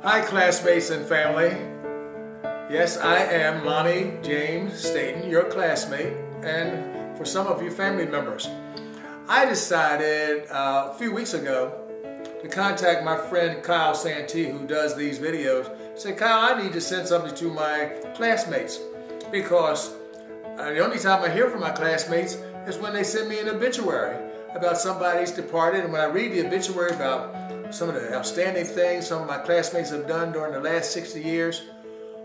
Hi classmates and family. Yes, I am Lonnie James Staton, your classmate, and for some of you family members. I decided a few weeks ago to contact my friend Kyle Santee, who does these videos. Say, Kyle, I need to send something to my classmates because the only time I hear from my classmates is when they send me an obituary about somebody's departed, and when I read the obituary about some of the outstanding things some of my classmates have done during the last 60 years,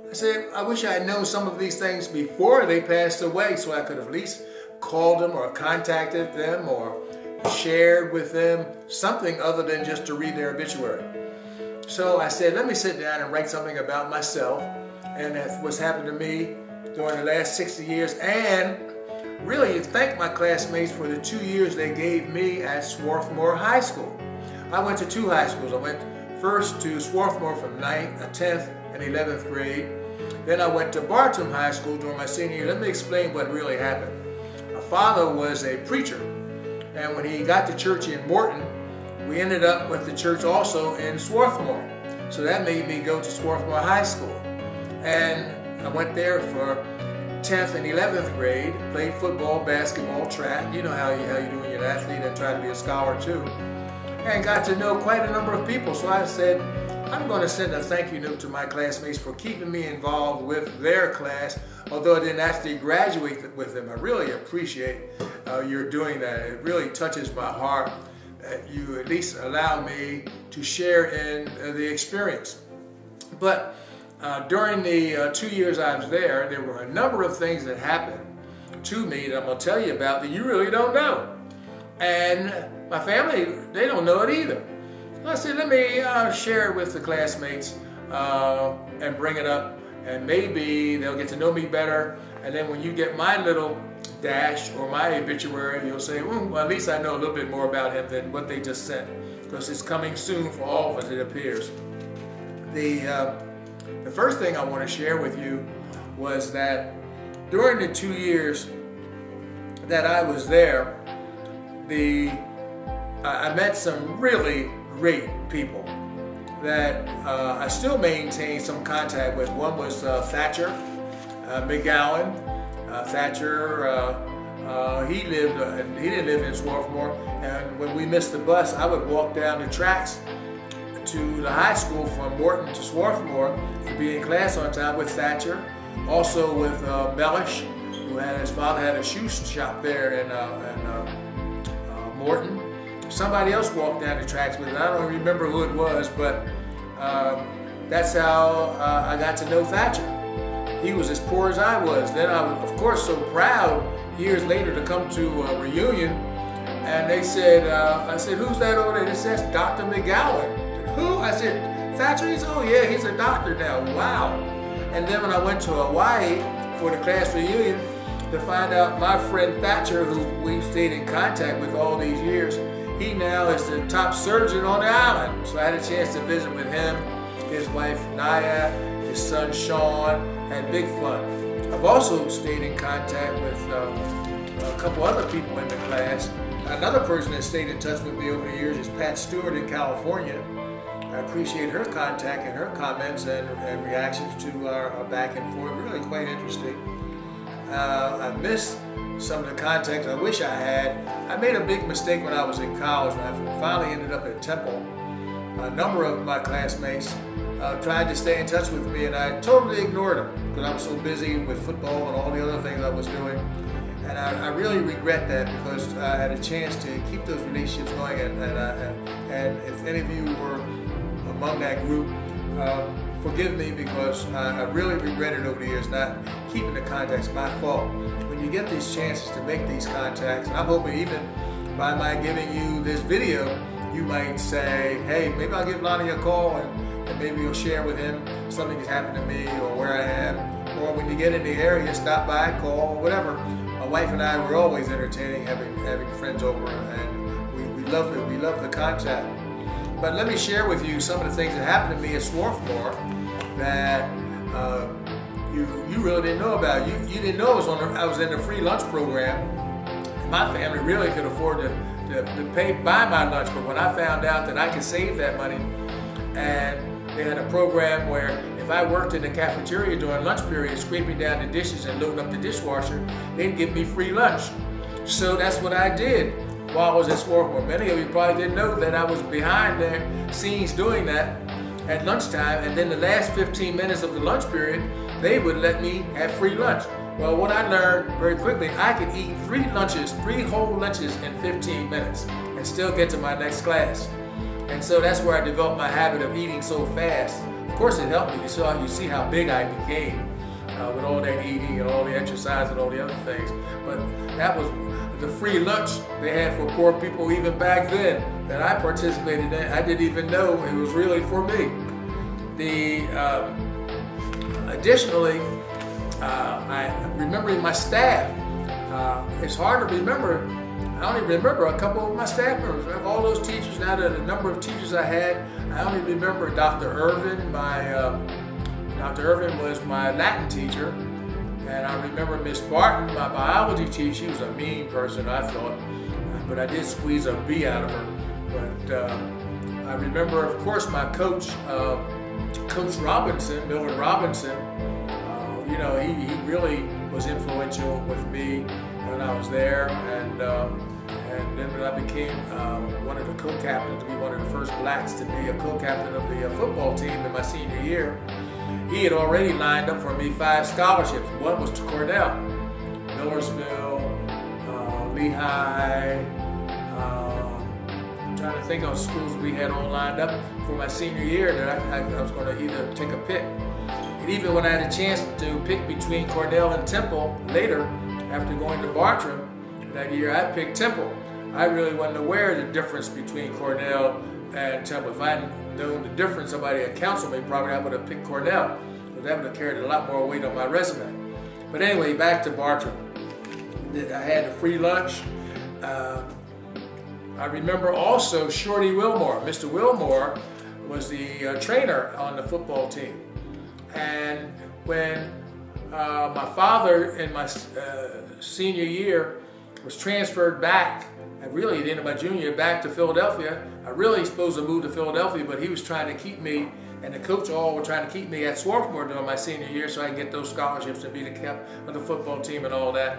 I said, I wish I had known some of these things before they passed away so I could have at least called them or contacted them or shared with them something other than just to read their obituary. So I said, let me sit down and write something about myself and what's happened to me during the last 60 years, and really thank my classmates for the 2 years they gave me at Swarthmore High School. I went to two high schools. I went first to Swarthmore from 10th and 11th grade. Then I went to Bartram High School during my senior year. Let me explain what really happened. My father was a preacher, and when he got to church in Morton, we ended up with the church also in Swarthmore. So that made me go to Swarthmore High School. And I went there for 10th and 11th grade, played football, basketball, track. You know how you do when you're an athlete and try to be a scholar too. And got to know quite a number of people. So I said, I'm going to send a thank you note to my classmates for keeping me involved with their class, although I didn't actually graduate with them. I really appreciate your doing that. It really touches my heart that you at least allow me to share in the experience. But during the 2 years I was there were a number of things that happened to me that I'm going to tell you about that you really don't know. And my family, they don't know it either. So I said, let me share it with the classmates and bring it up, and maybe they'll get to know me better. And then when you get my little dash or my obituary, you'll say, well, at least I know a little bit more about him than what they just sent, because it's coming soon for all of us, it appears. The first thing I want to share with you was that during the 2 years that I was there, I met some really great people that I still maintain some contact with. One was Thatcher McGowan. Thatcher, he didn't live in Swarthmore, and when we missed the bus, I would walk down the tracks to the high school from Morton to Swarthmore to be in class on time with Thatcher. Also with Mellish, who his father had a shoe shop there in Morton. Somebody else walked down the tracks with it. I don't remember who it was, but that's how I got to know Thatcher. He was as poor as I was. Then I was, of course, so proud years later to come to a reunion, and they said, I said, who's that over there? They said, that's Dr. McGowan. Who? I said, Thatcher? He said, oh yeah, he's a doctor now. Wow. And then when I went to Hawaii for the class reunion, to find out my friend Thatcher, who we've stayed in contact with all these years, he now is the top surgeon on the island. So I had a chance to visit with him, his wife Naya, his son Sean, had big fun. I've also stayed in contact with a couple other people in the class. Another person that stayed in touch with me over the years is Pat Stewart in California. I appreciate her contact and her comments and reactions to our back and forth. Really quite interesting. I missed some of the contacts I wish I had. I made a big mistake when I was in college, when I finally ended up at Temple. A number of my classmates tried to stay in touch with me, and I totally ignored them because I was so busy with football and all the other things I was doing. And I really regret that, because I had a chance to keep those relationships going. And if any of you were among that group, forgive me, because I really regretted over the years not keeping the contacts. My fault. When you get these chances to make these contacts, I'm hoping even by my giving you this video, you might say, hey, maybe I'll give Lonnie a call and maybe you'll share with him something that's happened to me or where I am. Or when you get in the area, stop by, call, whatever. My wife and I were always entertaining having friends over, and we love the contact. But let me share with you some of the things that happened to me at Swarthmore that you really didn't know about. You didn't know I was in the free lunch program. My family really could afford to buy my lunch, but when I found out that I could save that money and they had a program where if I worked in the cafeteria during lunch period, scraping down the dishes and loading up the dishwasher, they'd give me free lunch. So that's what I did while I was at Swarthmore. Many of you probably didn't know that I was behind the scenes doing that at lunchtime, and then the last 15 minutes of the lunch period, they would let me have free lunch. Well, what I learned very quickly, I could eat 3 whole lunches in 15 minutes and still get to my next class. And so that's where I developed my habit of eating so fast. Of course, it helped me. You see how big I became with all that eating and all the exercise and all the other things. But that was the free lunch they had for poor people even back then that I participated in. I didn't even know it was really for me. Additionally, I remembering my staff. It's hard to remember. I only remember a couple of my staff members. Of all those teachers, now the number of teachers I had, I only remember Dr. Irvin. Dr. Irvin was my Latin teacher, and I remember Miss Barton, my biology teacher. She was a mean person, I thought, but I did squeeze a B out of her. But I remember, of course, my coach, Coach Robinson, Millard Robinson. You know, he really was influential with me when I was there, and then when I became one of the co-captains, to be one of the first blacks to be a co-captain of the football team in my senior year, he had already lined up for me 5 scholarships. One was to Cornell, Millersville, Lehigh. I'm trying to think of schools we had all lined up for my senior year that I was going to either take a pick. And even when I had a chance to pick between Cornell and Temple later, after going to Bartram that year, I picked Temple. I really wasn't aware of the difference between Cornell and Temple. If I hadn't known the difference, somebody had counseled me, probably I would have picked Cornell, but that would have carried a lot more weight on my resume. But anyway, back to Bartram. I had a free lunch. I remember also Shorty Wilmore. Mr. Wilmore was the trainer on the football team. And when my father in my senior year was transferred back, and really at the end of my junior year, back to Philadelphia, I really supposed to move to Philadelphia, but he was trying to keep me, and the coach all were trying to keep me at Swarthmore during my senior year so I can get those scholarships and be the captain of the football team and all that.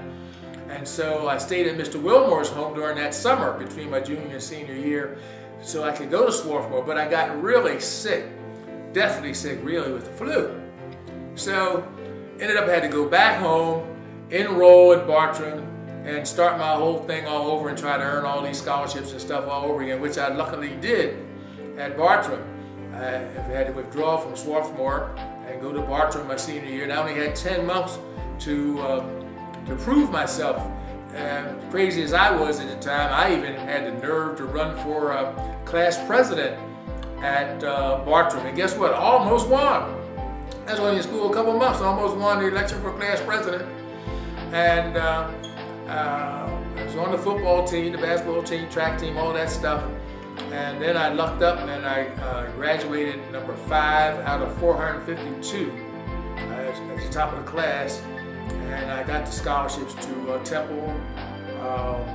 And so I stayed at Mr. Wilmore's home during that summer between my junior and senior year so I could go to Swarthmore, but I got really sick, deathly sick really with the flu. So ended up had to go back home, enroll at Bartram, and start my whole thing all over and try to earn all these scholarships and stuff all over again, which I luckily did at Bartram. I had to withdraw from Swarthmore and go to Bartram my senior year, and I only had 10 months to prove myself. And crazy as I was at the time, I even had the nerve to run for class president at Bartram. And guess what? I almost won. I was only in school a couple months, I almost won the election for class president. And I was on the football team, the basketball team, track team, all that stuff. And then I lucked up and I graduated number 5 out of 452 at the top of the class. And I got the scholarships to Temple,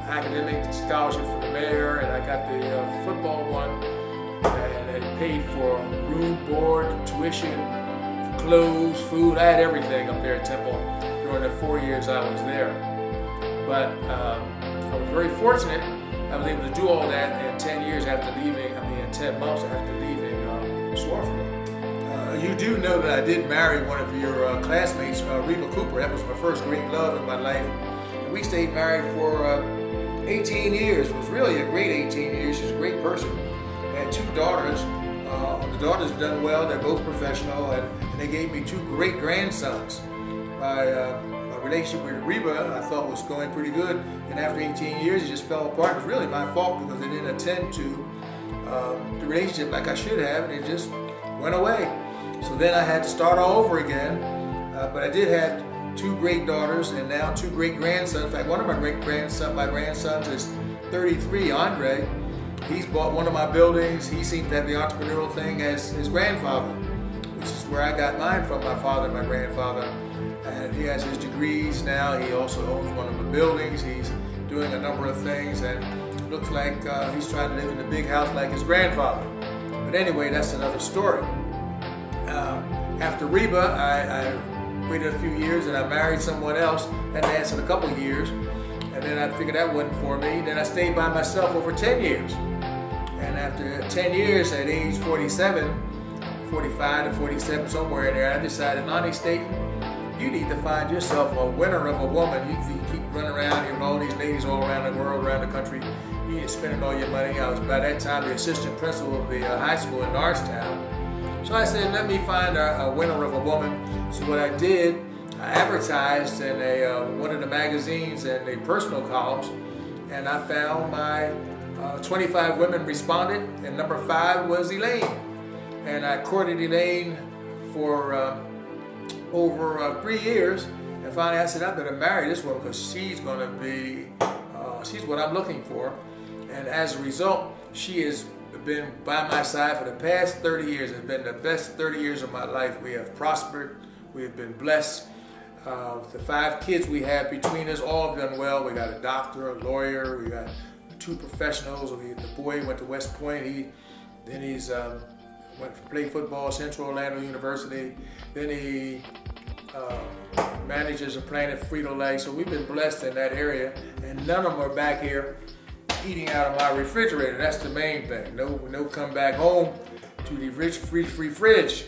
academic scholarship for the mayor, and I got the football one. And it paid for room, board, tuition, clothes, food. I had everything up there at Temple during the 4 years I was there. But I was very fortunate. I was able to do all that in 10 years after leaving, in 10 months after leaving Swarthmore. You do know that I did marry one of your classmates, Reba Cooper. That was my first great love in my life. And we stayed married for 18 years. It was really a great 18 years. She's a great person. I had 2 daughters. The daughters have done well. They're both professional, and they gave me 2 great grandsons. My relationship with Reba, I thought, was going pretty good, and after 18 years, it just fell apart. It was really my fault because I didn't attend to the relationship like I should have, and it just went away. So then I had to start all over again, but I did have 2 great daughters and now 2 great grandsons. In fact, one of my grandsons is 33, Andre. He's bought one of my buildings. He seems to have the entrepreneurial thing as his grandfather, which is where I got mine from, my father and my grandfather. And he has his degrees now. He also owns one of the buildings. He's doing a number of things, and it looks like he's trying to live in a big house like his grandfather. But anyway, that's another story. After Reba, I waited a few years and I married someone else. That lasted a couple of years. And then I figured that wasn't for me. Then I stayed by myself over 10 years. And after 10 years, at age 47, 45 to 47, somewhere in there, I decided, Lonnie Staton, you need to find yourself a winner of a woman. You keep running around here with all these ladies all around the world, around the country. You ain't spending all your money. I was, by that time, the assistant principal of the high school in Norristown. So I said, let me find a winner of a woman. So what I did, I advertised in one of the magazines and the personal columns, and I found my 25 women responded, and number 5 was Elaine. And I courted Elaine for over 3 years, and finally I said, I better marry this woman because she's going to be, she's what I'm looking for. And as a result, she has been by my side for the past 30 years. It's been the best 30 years of my life. We have prospered. We have been blessed. The 5 kids we have between us all have done well. We got a doctor, a lawyer. We got 2 professionals. The boy went to West Point. He's went to play football at Central Orlando University. Then he manages a plant at Frito-Lay. So we've been blessed in that area. And none of them are back here eating out of my refrigerator. That's the main thing. No come back home to the free fridge.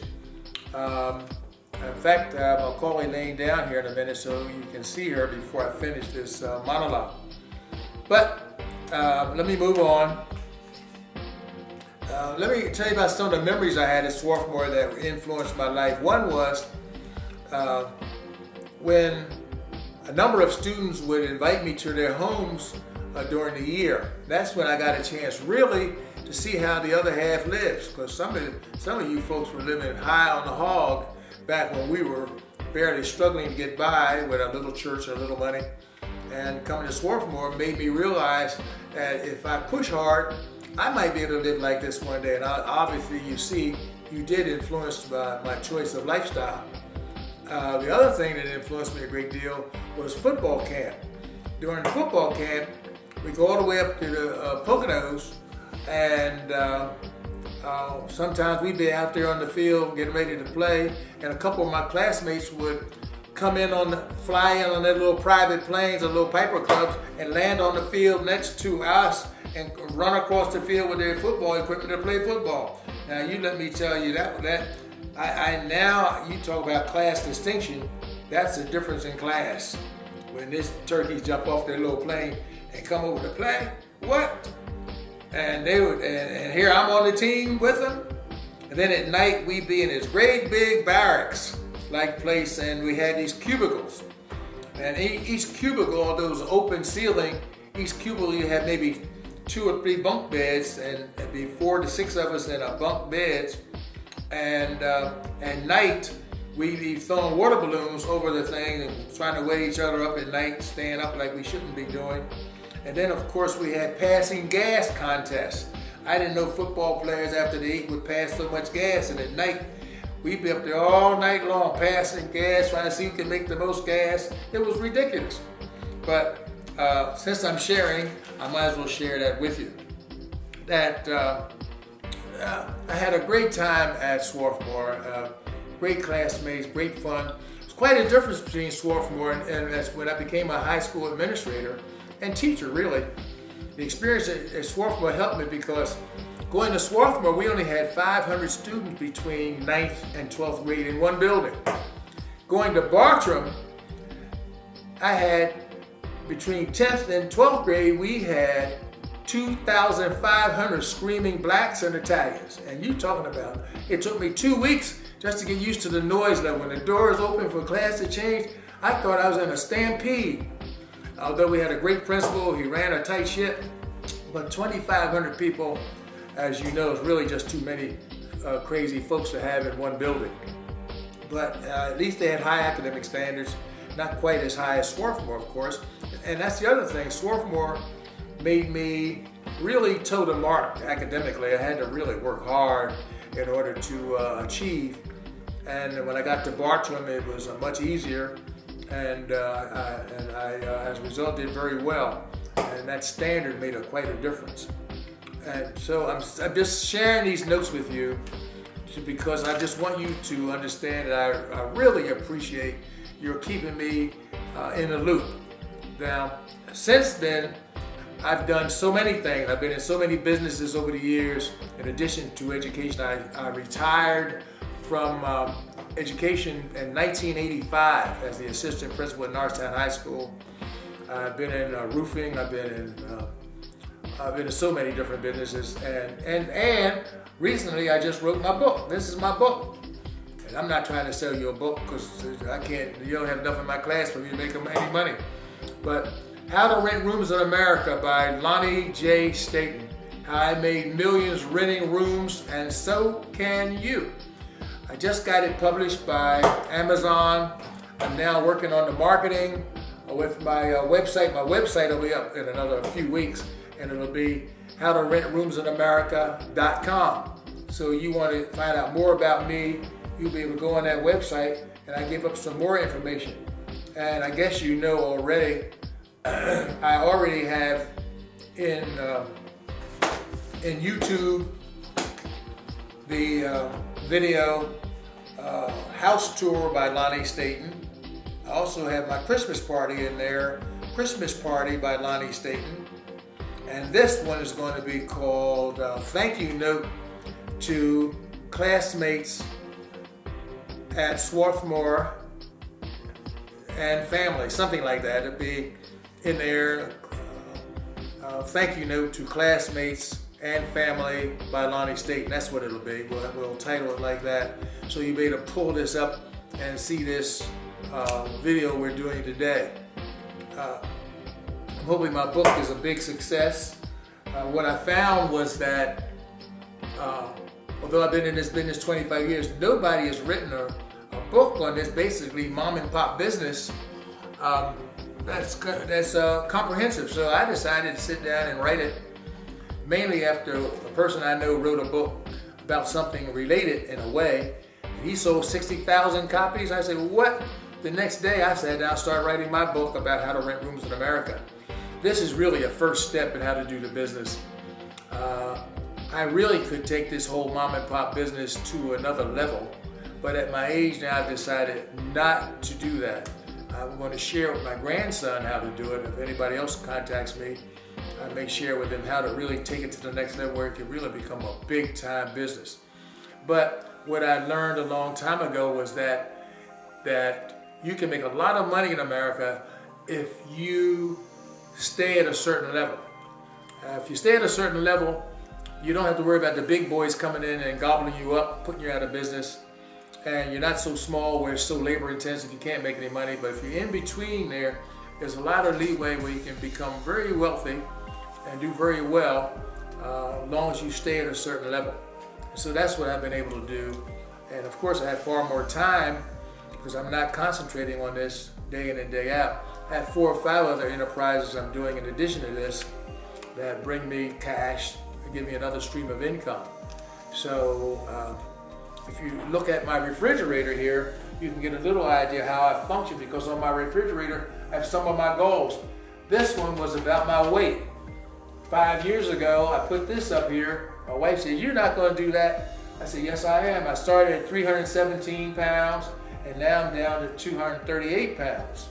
In fact, I'll call Elaine down here in a minute so you can see her before I finish this monologue. But let me move on. Let me tell you about some of the memories I had as Swarthmore that influenced my life. One was when a number of students would invite me to their homes during the year. That's when I got a chance really to see how the other half lives, because some of you folks were living high on the hog back when we were barely struggling to get by with a little church and a little money. And coming to Swarthmore made me realize that if I push hard, I might be able to live like this one day. And obviously, you see, you did influence my choice of lifestyle. The other thing that influenced me a great deal was football camp. During football camp, we go all the way up to the Poconos, and sometimes we'd be out there on the field getting ready to play, and a couple of my classmates would come in fly in on their little private planes or little Piper Cubs and land on the field next to us and run across the field with their football equipment to play football. Now, you let me tell you that now you talk about class distinction. That's the difference in class. When these turkeys jump off their little plane and come over to play, what? And they would, and here I'm on the team with them. And then at night we'd be in this great big barracks-like place, and we had these cubicles. And each cubicle, although it was an open ceiling, each cubicle you had maybe 2 or 3 bunk beds, and it'd be 4 to 6 of us in our bunk beds. And at night, we'd be throwing water balloons over the thing and trying to wake each other up at night, staying up like we shouldn't be doing. And then, of course, we had passing gas contests. I didn't know football players after they ate would pass so much gas, and at night, we'd be up there all night long passing gas, trying to see who can make the most gas. It was ridiculous. But since I'm sharing, I might as well share that with you. That I had a great time at Swarthmore. Great classmates, great fun. It's quite a difference between Swarthmore and that's when I became a high school administrator and teacher, really. The experience at Swarthmore helped me because going to Swarthmore, we only had 500 students between 9th and 12th grade in one building. Going to Bartram, I had between 10th and 12th grade, we had 2,500 screaming blacks and Italians. And you talking about, it took me 2 weeks just to get used to the noise level. When the doors open for class to change, I thought I was in a stampede. Although we had a great principal, he ran a tight ship, but 2,500 people, as you know, is really just too many crazy folks to have in one building. But at least they had high academic standards, not quite as high as Swarthmore, of course. And that's the other thing, Swarthmore made me really toe the mark academically. I had to really work hard in order to achieve. And when I got to Bartram, it was much easier, and I as a result, did very well. And that standard made quite a difference. And so I'm just sharing these notes with you because I just want you to understand that I really appreciate your keeping me in the loop. Now, since then, I've done so many things. I've been in so many businesses over the years. In addition to education, I retired from education in 1985 as the assistant principal at Norristown High School. I've been in roofing. I've been in so many different businesses, and recently I just wrote my book. This is my book, and I'm not trying to sell you a book because I can't. You don't have enough in my class for me to make any money. But How to Rent Rooms in America by Lonnie J. Staton. How I made millions renting rooms, and so can you. I just got it published by Amazon. I'm now working on the marketing with my website. My website will be up in another few weeks, and it'll be howtorentroomsinamerica.com. So you want to find out more about me, you'll be able to go on that website, and I give up some more information. And I guess you know already, I already have in YouTube the video House Tour by Lonnie Staton. I also have my Christmas party in there, Christmas Party by Lonnie Staton. And this one is going to be called Thank You Note to Classmates at Swarthmore and Family, something like that. It'll be in there, Thank You Note to Classmates and Family by Lonnie Staton. That's what it'll be. We'll title it like that. So you'll be able to pull this up and see this video we're doing today. I'm hoping my book is a big success. What I found was that although I've been in this business 25 years, nobody has written a book on this basically mom and pop business that's comprehensive. So I decided to sit down and write it, mainly after a person I know wrote a book about something related in a way. And he sold 60,000 copies. I said, what? The next day I sat down and started writing my book about how to rent rooms in America. This is really a first step in how to do the business. I really could take this whole mom and pop business to another level, but at my age now I've decided not to do that. I'm going to share with my grandson how to do it. If anybody else contacts me, I may share with them how to really take it to the next level where it can really become a big time business. But what I learned a long time ago was that you can make a lot of money in America if you stay at a certain level. If you stay at a certain level, you don't have to worry about the big boys coming in and gobbling you up, putting you out of business. And you're not so small where it's so labor intensive you can't make any money. But if you're in between there, there's a lot of leeway where you can become very wealthy and do very well as long as you stay at a certain level. So that's what I've been able to do. And of course I have far more time because I'm not concentrating on this day in and day out. I have 4 or 5 other enterprises I'm doing in addition to this that bring me cash and give me another stream of income. So if you look at my refrigerator here, you can get a little idea how I function, because on my refrigerator I have some of my goals. This one was about my weight. 5 years ago I put this up here. My wife said, "You're not going to do that." I said, "Yes I am." I started at 317 pounds and now I'm down to 238 pounds.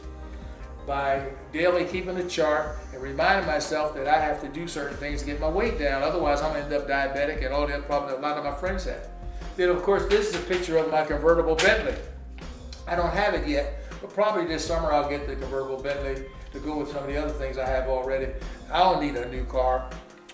By daily keeping a chart and reminding myself that I have to do certain things to get my weight down. Otherwise, I'm going to end up diabetic and all the other problems that a lot of my friends have. Then, of course, this is a picture of my convertible Bentley. I don't have it yet, but probably this summer I'll get the convertible Bentley to go with some of the other things I have already. I don't need a new car,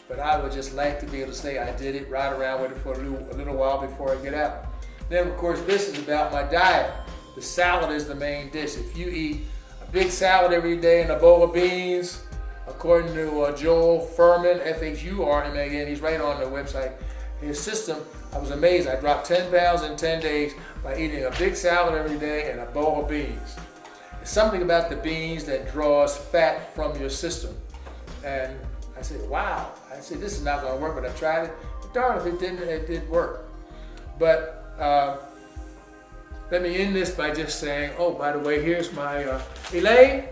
but I would just like to be able to say I did it, ride around with it for a little while before I get out. Then, of course, this is about my diet. The salad is the main dish. If you eat big salad every day and a bowl of beans, according to Joel Furman, F-H-U-R-M-A-N, he's right on the website. His system, I was amazed. I dropped 10 pounds in 10 days by eating a big salad every day and a bowl of beans. It's something about the beans that draws fat from your system. And I said, wow. I said, this is not going to work, but I tried it. But darn, if it didn't, it did work. But let me end this by just saying, oh, by the way, here's my, Elaine,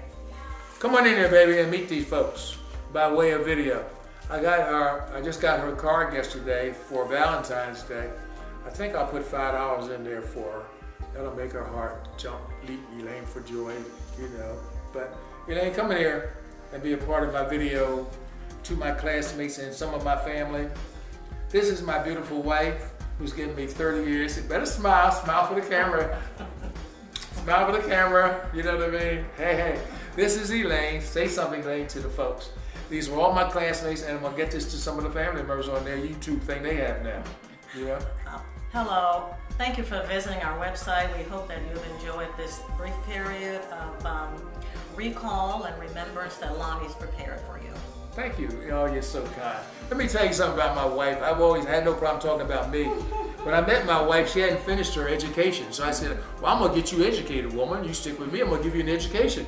come on in here, baby, and meet these folks by way of video. I just got her card yesterday for Valentine's Day. I think I'll put $5 in there for her. That'll make her heart jump, leap, Elaine, for joy, you know. But Elaine, come in here and be a part of my video to my classmates and some of my family. This is my beautiful wife who's given me 30 years. You better smile, smile for the camera. Smile for the camera, you know what I mean? Hey, hey. This is Elaine. Say something, Elaine, to the folks. These were all my classmates, and I'm gonna get this to some of the family members on their YouTube thing they have now. You know? Hello. Thank you for visiting our website. We hope that you've enjoyed this brief period of recall and remembrance that Lonnie's prepared for you. Thank you. Oh, you're so kind. Let me tell you something about my wife. I've always had no problem talking about me. When I met my wife, she hadn't finished her education. So I said, well, I'm going to get you educated, woman. You stick with me, I'm going to give you an education.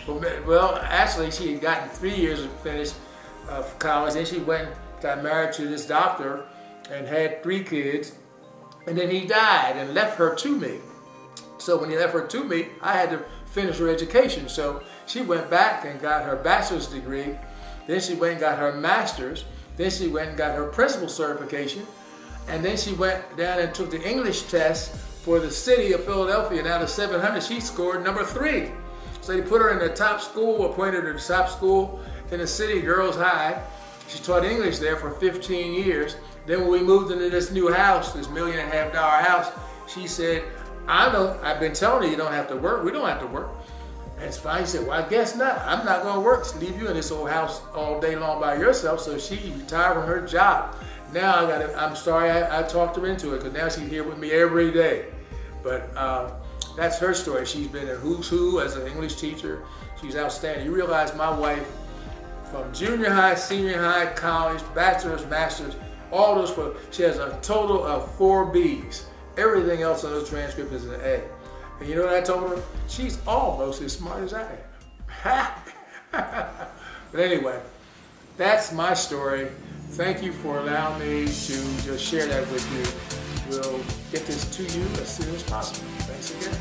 Well, actually, she had gotten 3 years of finished college. Then she went and got married to this doctor and had 3 kids. And then he died and left her to me. So when he left her to me, I had to finish her education. So she went back and got her bachelor's degree. Then she went and got her master's. Then she went and got her principal certification. And then she went down and took the English test for the city of Philadelphia. And out of 700, she scored number 3. So they put her in the top school, appointed her to the top school in the city, Girls High. She taught English there for 15 years. Then when we moved into this new house, this $1.5 million house, she said, I've been telling her you don't have to work. We don't have to work. And it's fine. She said, well, I guess not. I'm not going to work. Just leave you in this old house all day long by yourself. So she retired from her job. Now I'm sorry I talked her into it, because now she's here with me every day. But that's her story. She's been in who's who as an English teacher. She's outstanding. You realize my wife, from junior high, senior high, college, bachelor's, master's, all those, she has a total of 4 B's. Everything else on those transcripts is an A. And you know what I told her? She's almost as smart as I am. But anyway, that's my story. Thank you for allowing me to just share that with you. We'll get this to you as soon as possible. Thanks again.